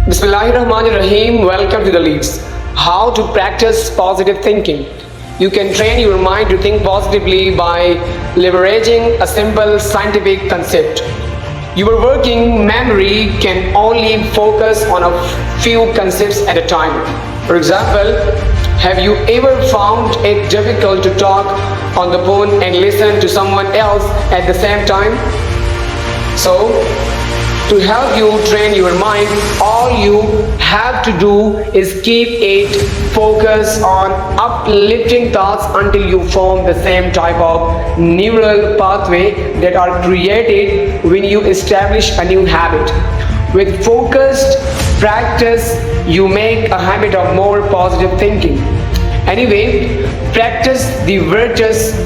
Bismillahirrahmanirrahim. Welcome to the Leads. How to practice positive thinking. You can train your mind to think positively by leveraging a simple scientific concept. Your working memory can only focus on a few concepts at a time. For example, have you ever found it difficult to talk on the phone and listen to someone else at the same time? So, to help you train your mind, all you have to do is keep it focused on uplifting thoughts until you form the same type of neural pathway that are created when you establish a new habit. With focused practice, you make a habit of more positive thinking. Anyway, practice the virtues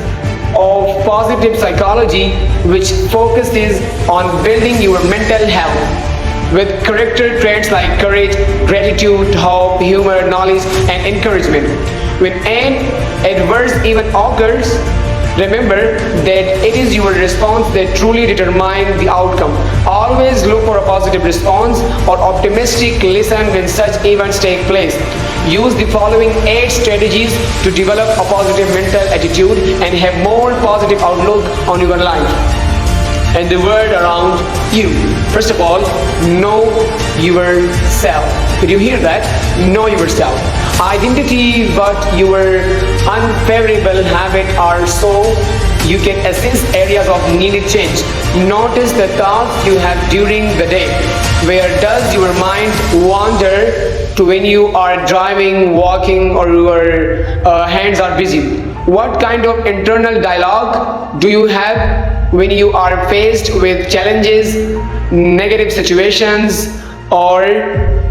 of positive psychology, which focuses on building your mental health with character traits like courage, gratitude, hope, humor, knowledge, and encouragement. When an adverse event occurs, remember that it is your response that truly determines the outcome. Always look for a positive response or optimistic listen when such events take place. Use the following 8 strategies to develop a positive mental attitude and have more positive outlook on your life and the world around you. First of all, know yourself. Did you hear that? Know yourself. Identity, but your unfavorable habits are so you can assess areas of needed change. Notice the thoughts you have during the day. Where does your mind wander to when you are driving, walking, or your hands are busy? What kind of internal dialogue do you have when you are faced with challenges, negative situations, or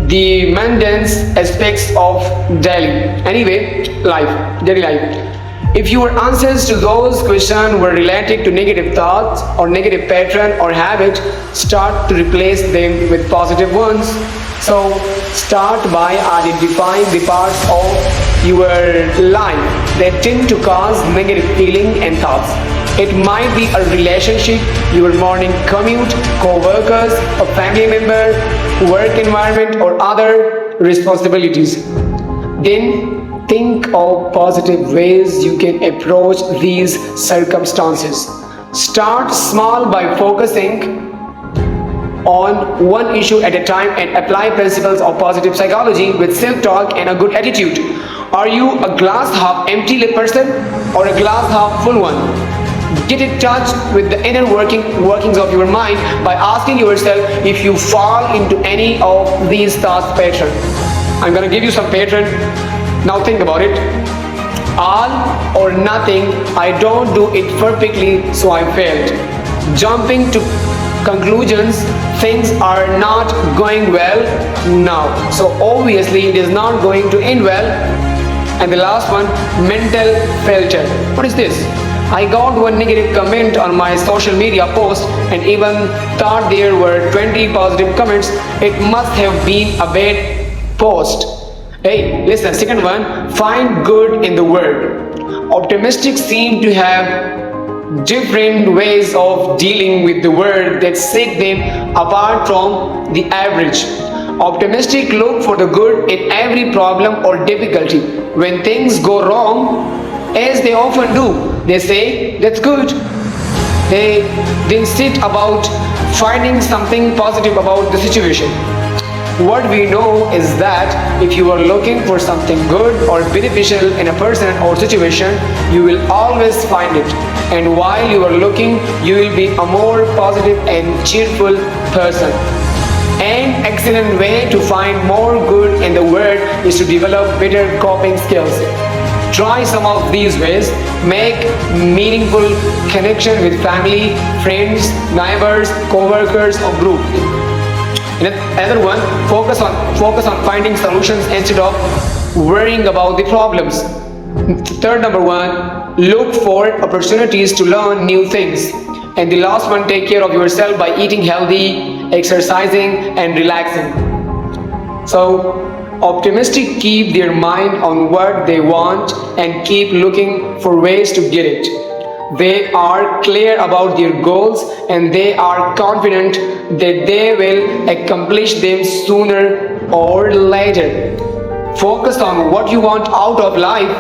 the mundane aspects of daily life? If your answers to those questions were related to negative thoughts or negative pattern or habit, start to replace them with positive ones. So start by identifying the parts of your life that tend to cause negative feeling and thoughts. It might be a relationship, your morning commute, co-workers, a family member, work environment, or other responsibilities. Then think of positive ways you can approach these circumstances. Start small by focusing on one issue at a time and apply principles of positive psychology with self-talk and a good attitude. Are you a glass half empty person or a glass half full one? Get in touch with the inner workings of your mind by asking yourself if you fall into any of these thoughts pattern. I'm gonna give you some pattern. Now think about it. All or nothing, I don't do it perfectly, so I failed. Jumping to conclusions, things are not going well now, so obviously it is not going to end well. And the last one, mental filter. What is this? I got one negative comment on my social media post and even thought there were 20 positive comments. It must have been a bad post. Hey, listen, second one, find good in the world. Optimists seem to have different ways of dealing with the world that set them apart from the average. Optimistic look for the good in every problem or difficulty. When things go wrong, as they often do, they say, that's good. They then sit about finding something positive about the situation. What we know is that if you are looking for something good or beneficial in a person or situation, you will always find it. And while you are looking, you will be a more positive and cheerful person. An excellent way to find more good in the world is to develop better coping skills. Try some of these ways. Make meaningful connection with family, friends, neighbors, co-workers, or group. Another one, focus on finding solutions instead of worrying about the problems. Third, number one, look for opportunities to learn new things. And the last one, take care of yourself by eating healthy, exercising, and relaxing. So, optimistic keep their mind on what they want and keep looking for ways to get it. They are clear about their goals and they are confident that they will accomplish them sooner or later. Focus on what you want out of life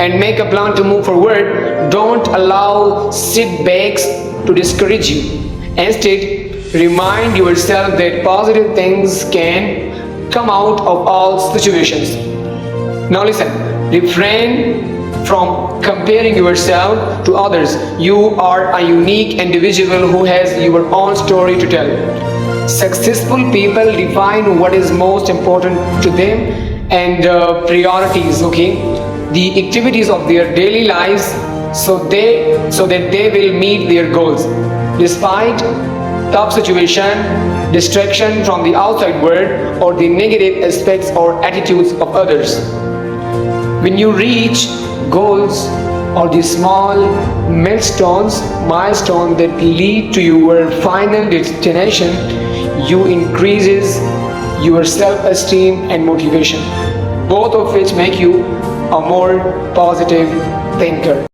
and make a plan to move forward. Don't allow setbacks to discourage you. Instead, remind yourself that positive things can come out of all situations. Now listen, refrain from comparing yourself to others. You are a unique individual who has your own story to tell. Successful people define what is most important to them and priorities, okay? The activities of their daily lives so that they will meet their goals. Despite tough situation, distraction from the outside world or the negative aspects or attitudes of others. When you reach goals or the small milestone that lead to your final destination, you increases your self-esteem and motivation, both of which make you a more positive thinker.